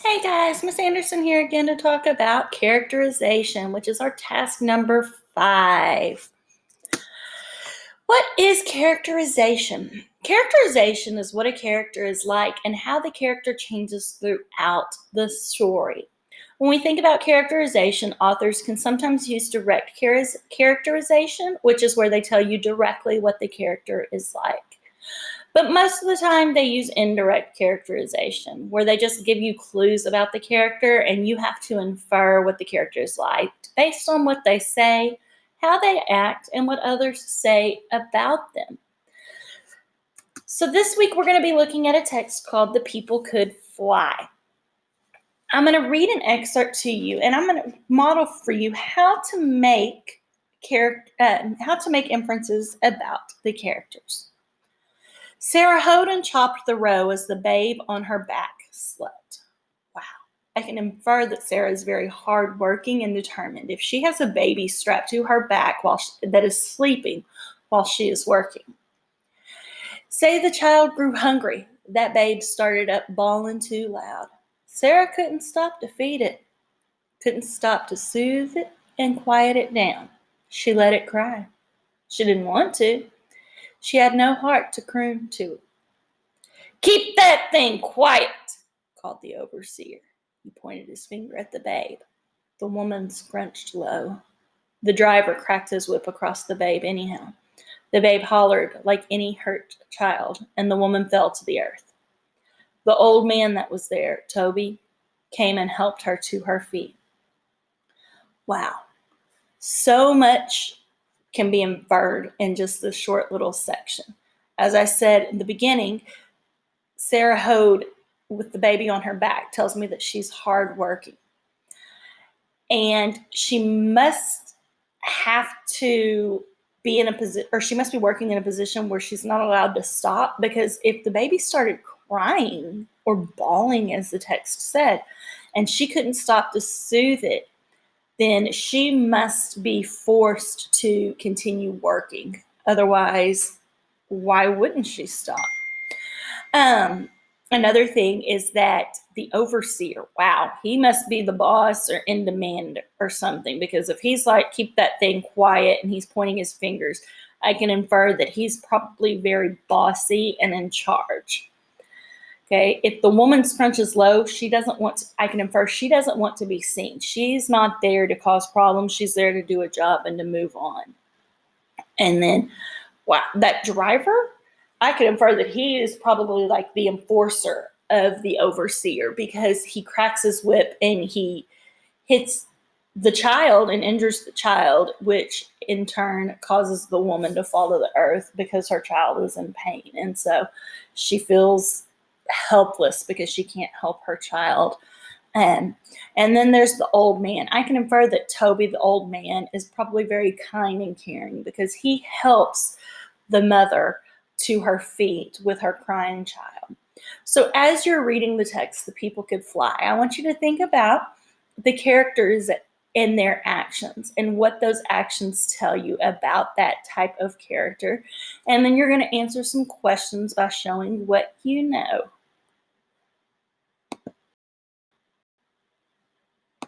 Hey guys, Miss Anderson here again to talk about characterization, which is our task number 5. What is characterization? Characterization is what a character is like and how the character changes throughout the story. When we think about characterization, authors can sometimes use direct characterization, which is where they tell you directly what the character is like. But most of the time they use indirect characterization, where they just give you clues about the character and you have to infer what the character is like based on what they say, how they act, and what others say about them. So this week we're going to be looking at a text called The People Could Fly. I'm going to read an excerpt to you and I'm going to model for you how to make inferences about the characters. Sarah hoed and chopped the row as the babe on her back slept. Wow. I can infer that Sarah is very hardworking and determined if she has a baby strapped to her back that is sleeping while she is working. Say the child grew hungry. That babe started up bawling too loud. Sarah couldn't stop to feed it, couldn't stop to soothe it and quiet it down. She let it cry. She didn't want to. She had no heart to croon to it. "Keep that thing quiet," called the overseer. He pointed his finger at the babe. The woman scrunched low. The driver cracked his whip across the babe anyhow. The babe hollered like any hurt child, and the woman fell to the earth. The old man that was there, Toby, came and helped her to her feet. Wow. So much can be inferred in just this short little section. As I said in the beginning, Sarah hoed with the baby on her back tells me that she's hardworking. And she must have to be in a position, or she must be working in a position where she's not allowed to stop, because if the baby started crying or bawling, as the text said, and she couldn't stop to soothe it, then she must be forced to continue working. Otherwise, why wouldn't she stop? Another thing is that the overseer, wow, he must be the boss or in demand or something, because if he's like, "Keep that thing quiet," and he's pointing his fingers, I can infer that he's probably very bossy and in charge. Okay, if the woman scrunches low, I can infer she doesn't want to be seen. She's not there to cause problems. She's there to do a job and to move on. And then, wow, that driver, I could infer that he is probably like the enforcer of the overseer, because he cracks his whip and he hits the child and injures the child, which in turn causes the woman to fall to the earth because her child is in pain. And so she feels helpless because she can't help her child. And then there's the old man. I can infer that Toby, the old man, is probably very kind and caring, because he helps the mother to her feet with her crying child. So as you're reading the text, The People Could Fly, I want you to think about the characters and their actions and what those actions tell you about that type of character. And then you're going to answer some questions by showing what you know.